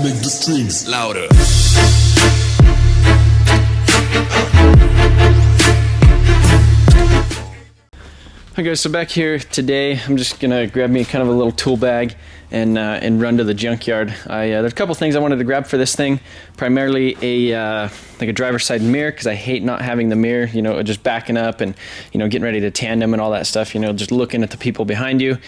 Make the strings louder. Hi guys, so back here today, I'm just gonna grab me kind of a little tool bag and run to the junkyard. There's a couple things I wanted to grab for this thing. Primarily like a driver's side mirror, because I hate not having the mirror, you know, just backing up and, you know, getting ready to tandem and all that stuff, you know, just looking at the people behind you.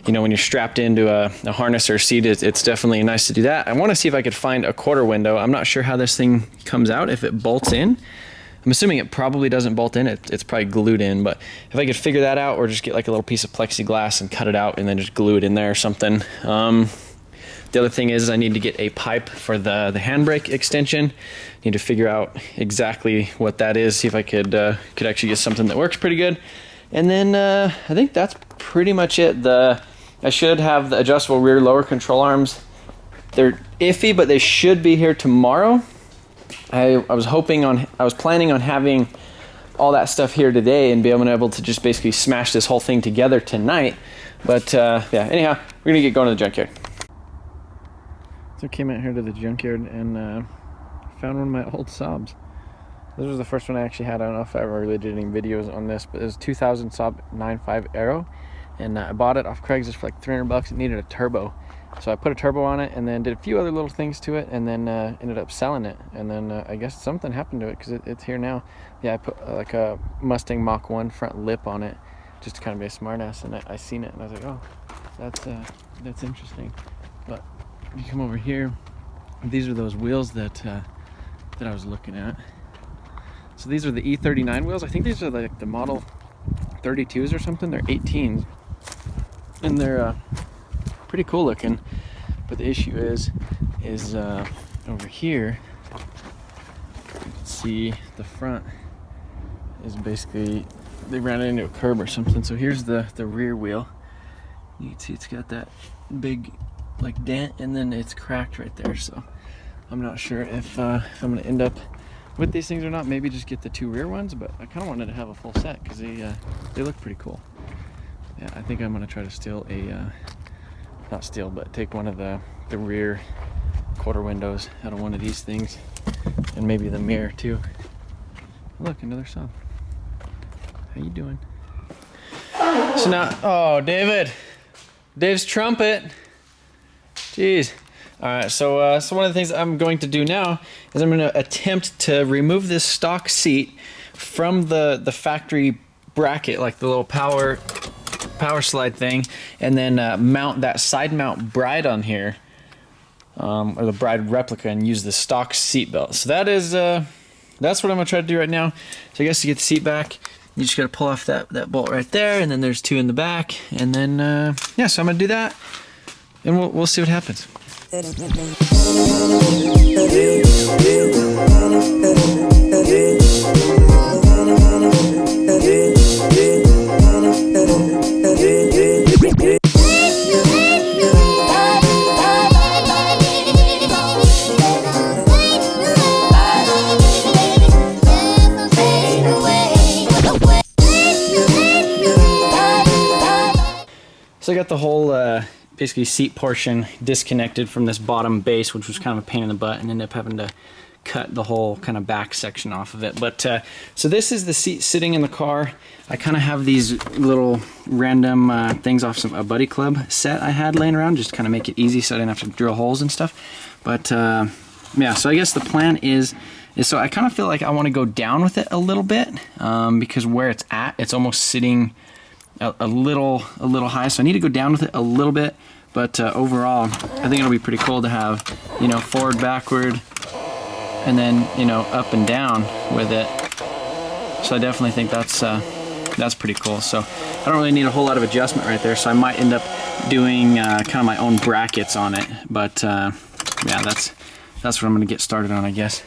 You know, when you're strapped into a harness or a seat, it's definitely nice to do that. I want to see if I could find a quarter window. I'm not sure how this thing comes out, if it bolts in. I'm assuming it probably doesn't bolt in, it's probably glued in, but if I could figure that out, or just get like a little piece of plexiglass and cut it out and then just glue it in there or something. The other thing is I need to get a pipe for the handbrake extension. Need to figure out exactly what that is, see if I could actually get something that works pretty good. And then I think that's pretty much it. I should have the adjustable rear lower control arms. They're iffy, but they should be here tomorrow. I was planning on having all that stuff here today and be able to just basically smash this whole thing together tonight. But yeah, anyhow, we're gonna get going to the junkyard. So I came out here to the junkyard and found one of my old Saabs. This was the first one I actually had. I don't know if I ever really did any videos on this, but it was a 2000 Saab 9.5 Aero, and I bought it off Craigslist for like 300 bucks. It needed a turbo. So I put a turbo on it and then did a few other little things to it, and then ended up selling it. And then I guess something happened to it, because it's here now. Yeah, I put like a Mustang Mach 1 front lip on it just to kind of be a smartass, and I seen it and I was like, oh, that's interesting. But if you come over here, these are those wheels that I was looking at. So these are the E39 wheels. I think these are like the model 32s or something. They're 18s, and they're pretty cool looking, but the issue is over here. You can see the front is basically, they ran it into a curb or something. So here's the rear wheel. You can see it's got that big like dent, and then it's cracked right there. So I'm not sure if I'm gonna end up with these things or not. Maybe just get the two rear ones, but I kind of wanted to have a full set because they look pretty cool. Yeah, I think I'm gonna try to steal not steal, but take one of the rear quarter windows out of one of these things, and maybe the mirror too. Look, another Saab. How you doing? So now, oh, Dave's trumpet. Jeez. All right, so one of the things I'm going to do now is I'm going to attempt to remove this stock seat from the factory bracket, like the little power slide thing, and then mount that side mount bride on here, or the bride replica, and use the stock seat belt. So that's what I'm gonna try to do right now. So I guess to get the seat back, you just gotta pull off that bolt right there, and then there's two in the back, and then yeah, so I'm gonna do that, and we'll see what happens. So I got the whole basically seat portion disconnected from this bottom base, which was kind of a pain in the butt, and ended up having to cut the whole kind of back section off of it. But so this is the seat sitting in the car. I kind of have these little random things off a Buddy Club set I had laying around, just kind of make it easy so I didn't have to drill holes and stuff. But yeah, so I guess the plan is so I kind of feel like I want to go down with it a little bit, because where it's at, it's almost sitting a little high, so I need to go down with it a little bit. But overall, I think it'll be pretty cool to have, you know, forward, backward, and then, you know, up and down with it. So I definitely think that's pretty cool. So I don't really need a whole lot of adjustment right there, so I might end up doing kind of my own brackets on it. But yeah, that's what I'm gonna get started on, I guess.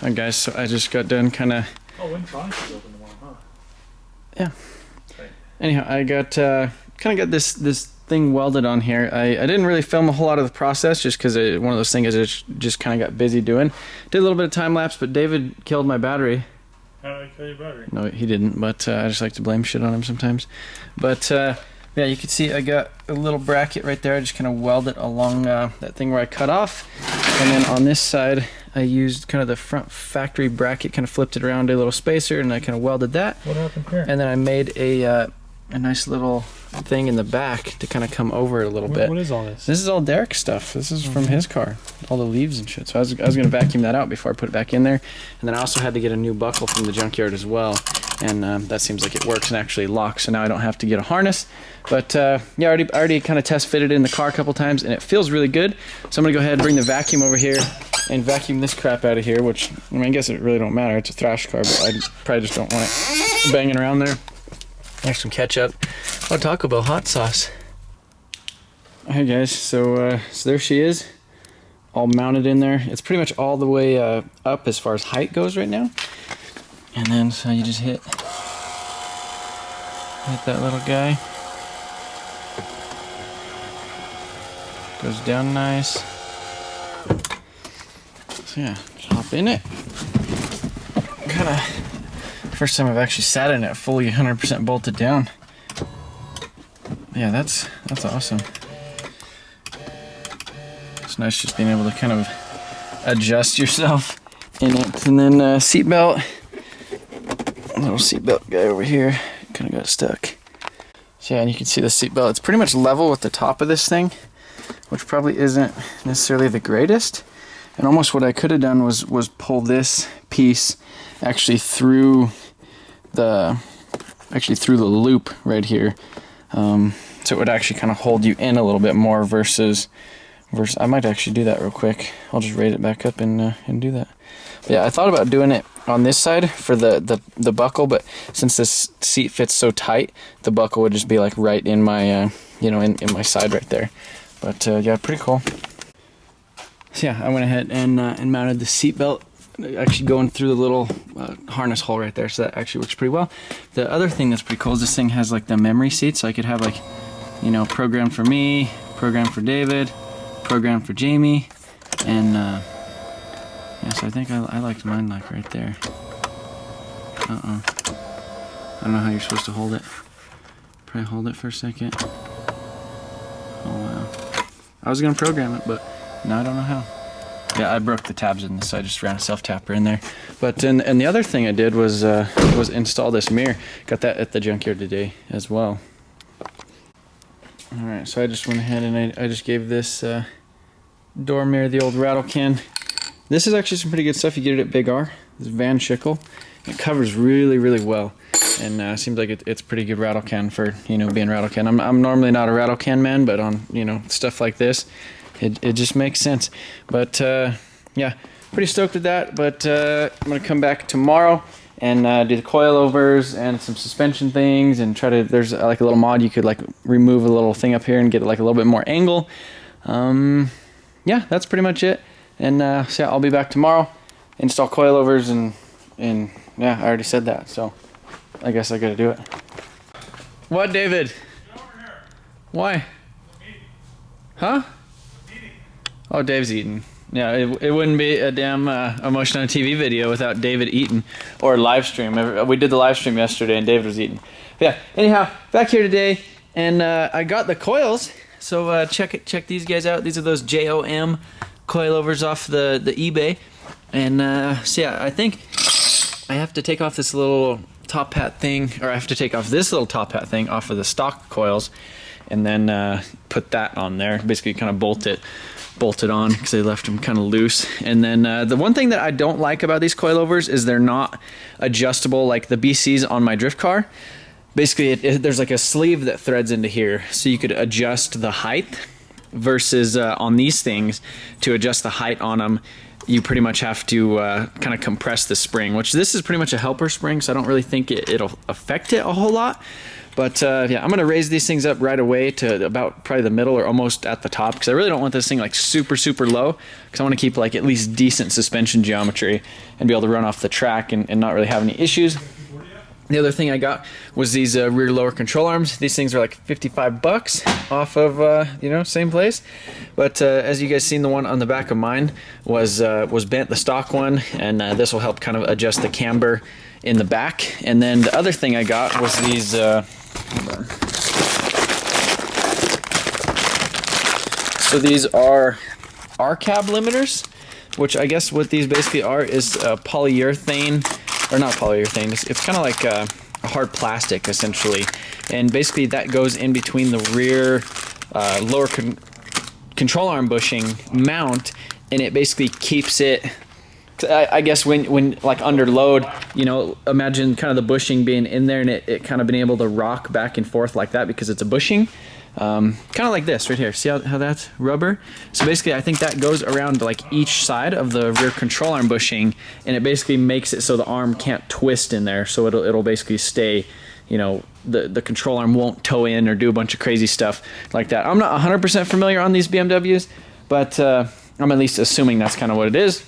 Alright guys, so I just got done kind of... Oh, Wintronics is open tomorrow, huh? Yeah. anyhow, I got kind of got this thing welded on here. I didn't really film a whole lot of the process just because one of those things I just kind of got busy doing. Did a little bit of time lapse, but David killed my battery. How did I kill your battery? No, he didn't, but I just like to blame shit on him sometimes. But yeah, you can see I got a little bracket right there. I just kind of welded along that thing where I cut off. And then on this side, I used kind of the front factory bracket, kind of flipped it around, a little spacer, and I kind of welded that. What happened here? And then I made a nice little thing in the back to kind of come over it a little bit. What is all this? This is all Derek's stuff. This is from his car. All the leaves and shit. So I was going to vacuum that out before I put it back in there. And then I also had to get a new buckle from the junkyard as well. And that seems like it works and actually locks. So now I don't have to get a harness. But yeah, I already kind of test fitted it in the car a couple times, and it feels really good. So I'm going to go ahead and bring the vacuum over here and vacuum this crap out of here, which, I mean, I guess it really don't matter. It's a thrash car, but I probably just don't want it banging around there. There's some ketchup. Oh, Taco Bell hot sauce. Hey guys, so there she is, all mounted in there. It's pretty much all the way up as far as height goes right now. And then so you just hit that little guy. Goes down nice. So yeah, just hop in it. Kinda first time I've actually sat in it fully 100% bolted down. Yeah, that's awesome. It's nice just being able to kind of adjust yourself in it. And then seatbelt, little seatbelt guy over here, kind of got stuck. So yeah, and you can see the seatbelt. It's pretty much level with the top of this thing, which probably isn't necessarily the greatest. And almost what I could have done was pull this piece actually through the loop right here, so it would actually kind of hold you in a little bit more versus I might actually do that real quick. I'll just raise it back up and do that. But yeah, I thought about doing it on this side for the buckle, but since this seat fits so tight, the buckle would just be like right in my in my side right there. But yeah, pretty cool. So yeah, I went ahead and mounted the seat belt, actually going through the little harness hole right there, so that actually works pretty well. The other thing that's pretty cool is this thing has like the memory seat, so I could have like, program for me, program for David, program for Jamie, and yeah, so I think I liked mine like right there. I don't know how you're supposed to hold it. Probably hold it for a second. Oh wow. I was gonna program it, but now I don't know how. Yeah, I broke the tabs in this, so I just ran a self-tapper in there. But and the other thing I did was install this mirror. Got that at the junkyard today as well. All right, so I just went ahead and I just gave this door mirror the old rattle can. This is actually some pretty good stuff. You get it at Big R. This Van Schickle. It covers really, really well, and seems like it's pretty good rattle can for being rattle can. I'm normally not a rattle can man, but on stuff like this, it just makes sense. But yeah, pretty stoked with that. But I'm gonna come back tomorrow and do the coilovers and some suspension things, and try to. There's like a little mod you could like remove a little thing up here and get like a little bit more angle. Yeah, that's pretty much it. And so yeah, I'll be back tomorrow, install coilovers, and yeah, I already said that, so I guess I gotta do it. What, David? Get over here. Why? Huh? Oh, Dave's eating. Yeah, it wouldn't be a damn Emotion on TV video without David eating, or live stream. We did the live stream yesterday and David was eating. But yeah, anyhow, back here today, and I got the coils. So check these guys out. These are those JOM coilovers off the eBay. And so yeah, I think I have to take off this little top hat thing, or I have to take off this little top hat thing off of the stock coils, and then put that on there. Basically kind of bolt it on because they left them kind of loose. And then the one thing that I don't like about these coilovers is they're not adjustable like the BCs on my drift car. Basically there's like a sleeve that threads into here, so you could adjust the height, versus on these things, to adjust the height on them you pretty much have to kind of compress the spring, which this is pretty much a helper spring, so I don't really think it'll affect it a whole lot. But yeah, I'm gonna raise these things up right away to about probably the middle or almost at the top, because I really don't want this thing like super low, because I want to keep like at least decent suspension geometry and be able to run off the track and not really have any issues. The other thing I got was these rear lower control arms. These things are like 55 bucks off of, you know, same place. But as you guys seen, the one on the back of mine was bent, the stock one, and this will help kind of adjust the camber in the back. And then the other thing I got was these, hold on. So these are R-cab limiters, which I guess what these basically are is polyurethane, or not polyurethane, it's kind of like a hard plastic essentially, and basically that goes in between the rear lower control arm bushing mount, and it basically keeps it, I guess when like under load, you know, imagine kind of the bushing being in there and it kind of been able to rock back and forth like that because it's a bushing. Kind of like this right here. See how that's rubber? So basically I think that goes around like each side of the rear control arm bushing, and it basically makes it so the arm can't twist in there, so it'll basically stay, you know, the control arm won't toe in or do a bunch of crazy stuff like that. I'm not 100% familiar on these BMWs, but I'm at least assuming that's kind of what it is.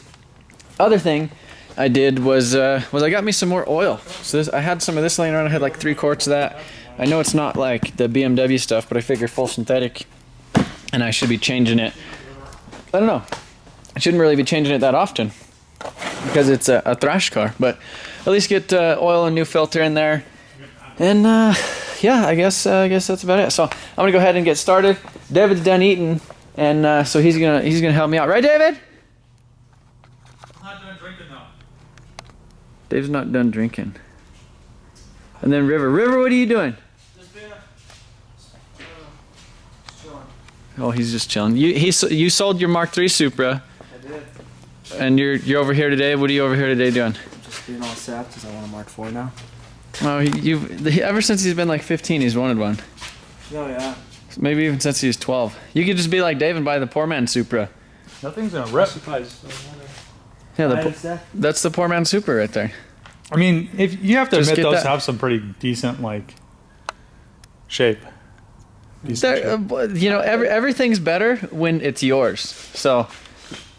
Other thing I did was I got me some more oil. So I had some of this laying around. I had like 3 quarts of that. I know it's not like the BMW stuff, but I figure full synthetic, and I should be changing it. I don't know. I shouldn't really be changing it that often because it's a thrash car, but at least get oil and new filter in there. And yeah, I guess that's about it. So I'm gonna go ahead and get started. David's done eating, and so he's gonna help me out, right, David? I'm not done drinking though. Dave's not done drinking. And then River, what are you doing? Oh, he's just chilling. You sold your Mark III Supra. I did. And you're over here today. What are you over here today doing? Just being all sad because I want a Mark IV now. Oh, ever since he's been like 15, he's wanted one. Oh yeah. Maybe even since he was 12. You could just be like Dave and buy the poor man Supra. Nothing's gonna rip. Yeah, that's the poor man Supra right there. I mean, if you have to Just admit get those that. have some pretty decent like shape. Decent shape. You know, everything's better when it's yours. So.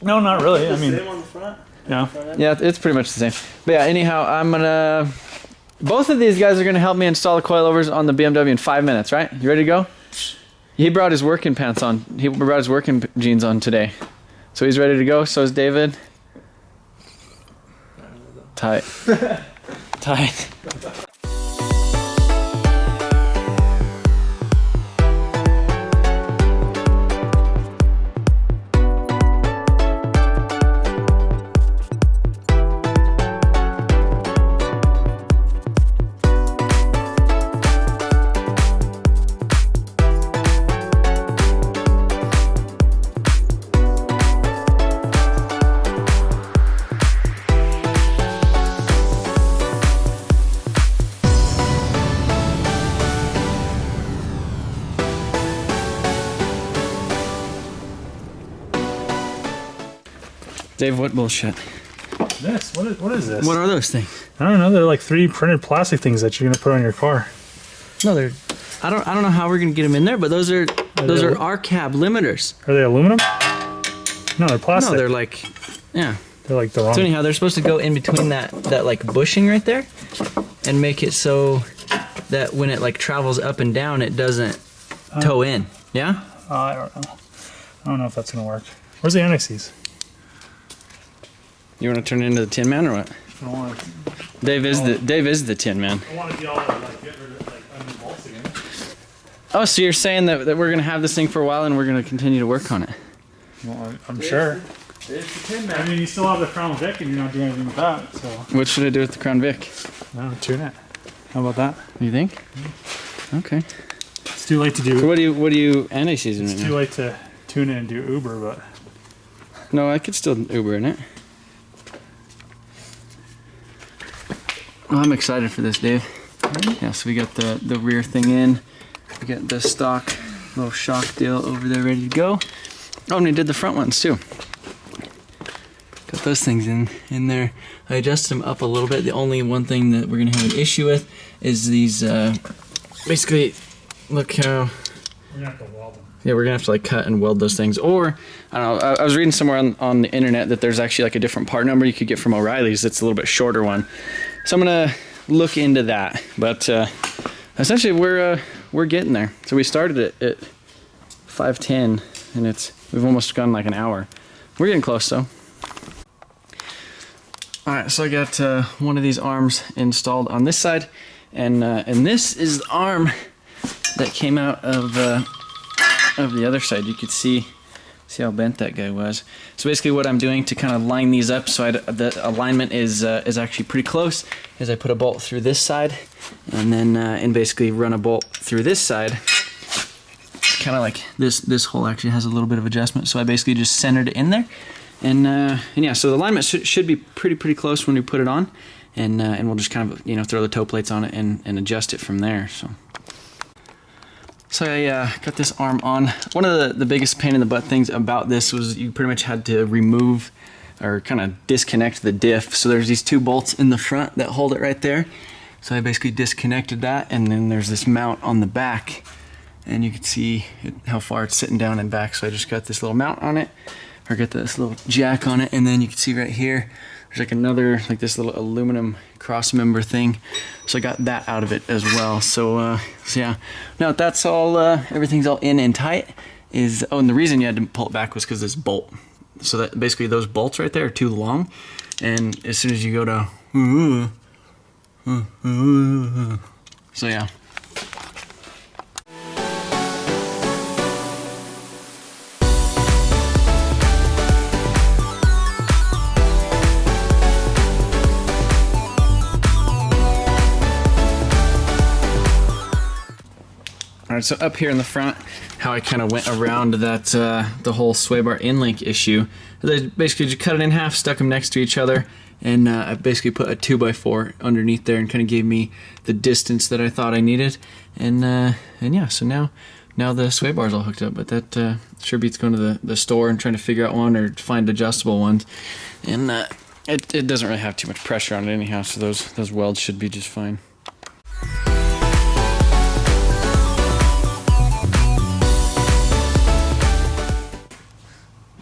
No, not really. I mean, Same on the front. yeah. Yeah, it's pretty much the same. But yeah, anyhow, I'm gonna. Both of these guys are gonna help me install the coilovers on the BMW in 5 minutes, right? You ready to go? He brought his working pants on. He brought his working jeans on today, so he's ready to go. So is David. Tight. Tight. Dave, what bullshit? This. What is this? What are those things? I don't know. They're like 3D printed plastic things that you're gonna put on your car. No, they're. I don't know how we're gonna get them in there, but those are R-cab limiters. Are they aluminum? No, they're plastic. No, they're like, yeah. They're like the wrong. So anyhow, they're supposed to go in between that like bushing right there, and make it so that when it like travels up and down, it doesn't toe in. Yeah. I don't know. I don't know if that's gonna work. Where's the annexes? You want to turn it into the Tin Man or what? I don't want to. Dave is the Tin Man. I want to be all like get rid of like unbolting it. Oh, so you're saying that we're gonna have this thing for a while and we're gonna continue to work on it? Well, I'm sure. It's the Tin Man. I mean, you still have the Crown Vic, and you're not doing anything with that. So. What should I do with the Crown Vic? No, tune it. How about that? You think? Okay. It's too late to do. So what do you anti-season right It's now? too late to tune it and do Uber, but No, I could still Uber in it. Well, I'm excited for this, Dave. Yeah, so we got the rear thing in. We got the stock little shock deal over there ready to go. Oh, and we did the front ones too. Got those things in there. I adjusted them up a little bit. The only one thing that we're gonna have an issue with is these, basically, look how, we're gonna have to weld them. yeah, we're gonna have to like cut and weld those things. Or, I don't know, I was reading somewhere on the internet that there's actually like a different part number you could get from O'Reilly's that's a little bit shorter one. So I'm gonna look into that. But essentially, we're getting there. So we started at 5:10, and we've almost gone like an hour. We're getting close though. All right, so I got one of these arms installed on this side, and this is the arm that came out of the other side. You could see how bent that guy was. So basically, what I'm doing to kind of line these up so the alignment is actually pretty close is I put a bolt through this side, and then and basically run a bolt through this side. Kind of like this hole actually has a little bit of adjustment, so I basically just centered it in there, and yeah, so the alignment should be pretty close when we put it on, and we'll just kind of throw the toe plates on it and adjust it from there. So I got this arm on. One of the biggest pain in the butt things about this was you pretty much had to remove or kind of disconnect the diff. So there's these two bolts in the front that hold it right there. So I basically disconnected that, and then there's this mount on the back. And you can see how far it's sitting down and back. So I just got this little mount on it, or got this little jack on it, and then you can see right here, there's like another, like this little aluminum cross member thing. So I got that out of it as well. So yeah, now that's all, everything's all in and tight. And the reason you had to pull it back was because this bolt. So that basically those bolts right there are too long, and as soon as you go to, so yeah. Alright, so up here in the front, how I kind of went around that, the whole sway bar in-link issue, I basically just cut it in half, stuck them next to each other, and I basically put a 2x4 underneath there and kind of gave me the distance that I thought I needed. And yeah, so now the sway bar's all hooked up, but that sure beats going to the store and trying to figure out one or find adjustable ones. And it doesn't really have too much pressure on it anyhow, so those welds should be just fine.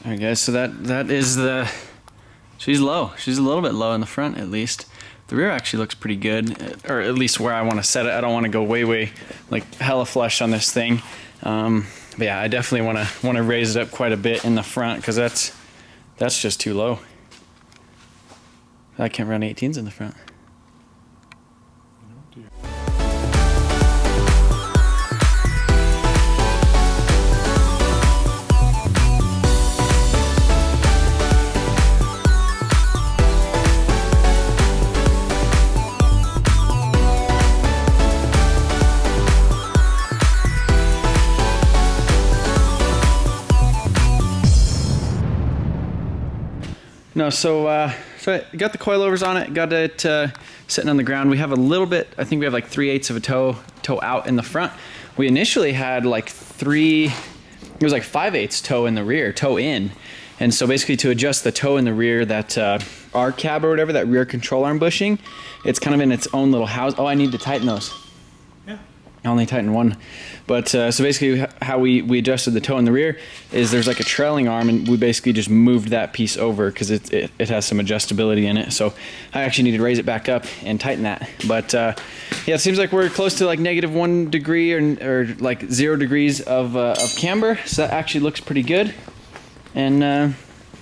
Alright guys, so that is she's low. She's a little bit low in the front at least. The rear actually looks pretty good, or at least where I want to set it. I don't want to go way like hella flush on this thing. But yeah, I definitely want to raise it up quite a bit in the front, because that's just too low. I can't run 18s in the front. No, so I got the coilovers on it, got it sitting on the ground. We have a little bit, I think we have like 3/8 of a toe out in the front. We initially had like it was like 5/8 toe in the rear, toe in. And so basically to adjust the toe in the rear, that R cab or whatever, that rear control arm bushing, it's kind of in its own little house. Oh, I need to tighten those. Yeah. I only tightened one. But so basically how we adjusted the toe in the rear is there's like a trailing arm, and we basically just moved that piece over because it has some adjustability in it. So I actually need to raise it back up and tighten that. But yeah, it seems like we're close to like -1 degree or like 0 degrees of camber. So that actually looks pretty good. And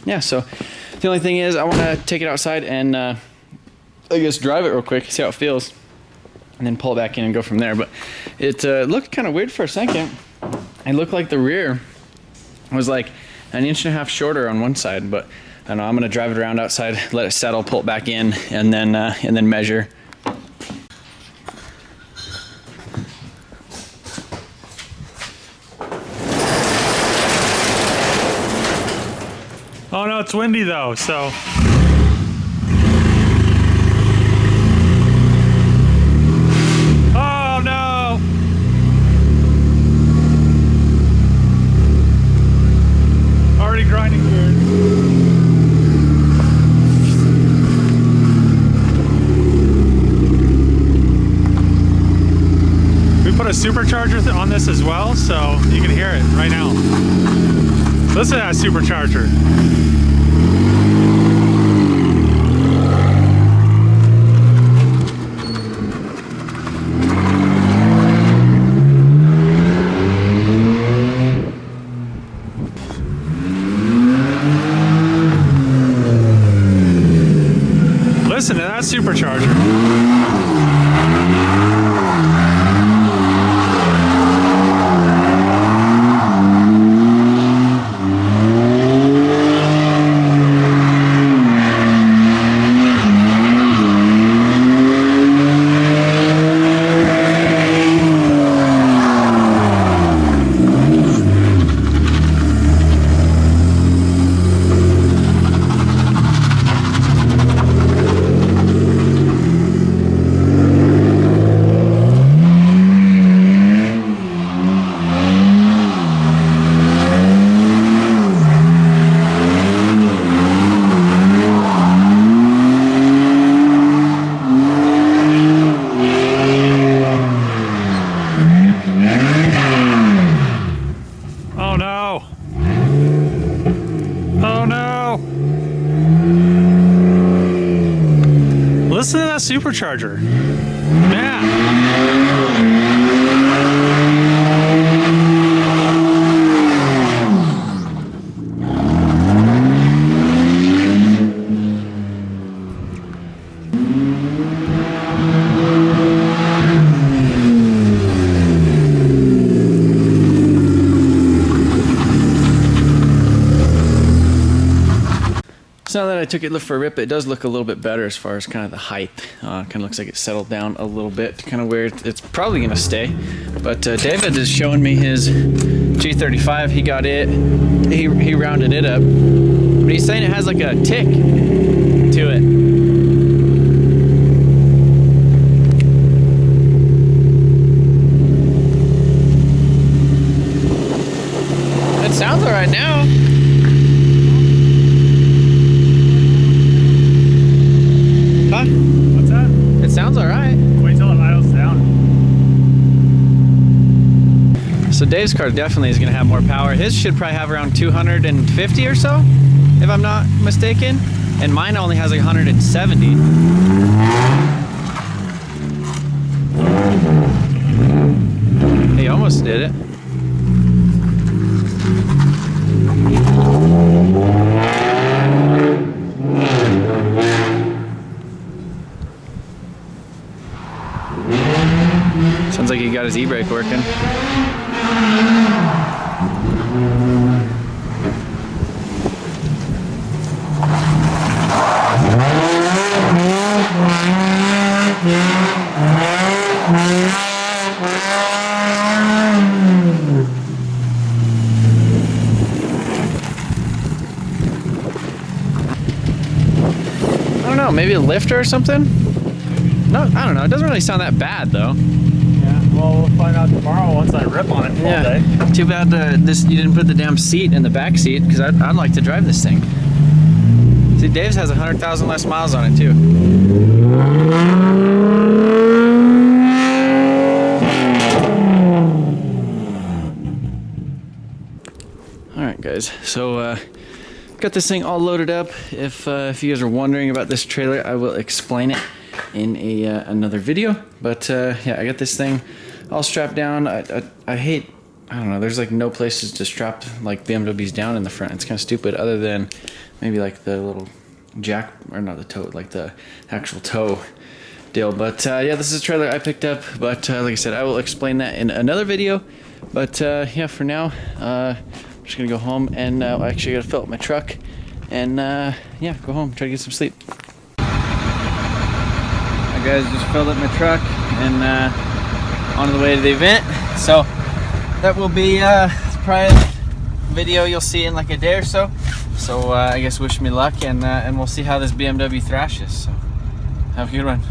yeah, so the only thing is I want to take it outside and I guess drive it real quick, see how it feels, and then pull it back in and go from there. But it looked kind of weird for a second. It looked like the rear was like 1.5 inches shorter on one side, but I don't know, I'm gonna drive it around outside, let it settle, pull it back in, and then measure. Oh no, it's windy though, so. Oh no! Already grinding gears. We put a supercharger on this as well, so you can hear it right now. Listen to that supercharger. that supercharger. Oh no! Oh no! Listen to that supercharger. Man! So now that I took it for a rip, it does look a little bit better as far as kind of the height. Kind of looks like it settled down a little bit, kind of where it's probably going to stay. But David is showing me his G35. He got it. He rounded it up. But he's saying it has like a tick to it. It sounds all right now. What's that? It sounds all right. Wait till it idles down. So Dave's car definitely is going to have more power. His should probably have around 250 or so, if I'm not mistaken. And mine only has like 170. He almost did it. Sounds like he got his e-brake working. I don't know, maybe a lifter or something? No, I don't know. It doesn't really sound that bad though. Yeah, well, we'll find out tomorrow once I rip on it all day. Too bad you didn't put the damn seat in the back seat, because I'd like to drive this thing. See, Dave's has 100,000 less miles on it too. Alright guys, so got this thing all loaded up. If you guys are wondering about this trailer, I will explain it in another video. But yeah, I got this thing all strapped down. I hate, I don't know, there's like no places to strap like BMWs down in the front. It's kind of stupid, other than maybe like the little jack, or not the toe, like the actual toe deal. But yeah, this is a trailer I picked up, but like I said, I will explain that in another video. But yeah, for now, I'm just gonna go home and I actually gotta fill up my truck and yeah, go home, try to get some sleep. Alright guys, just filled up my truck and on the way to the event. So that will be probably a video you'll see in like a day or so. So I guess wish me luck, and we'll see how this BMW thrashes. So have a good one.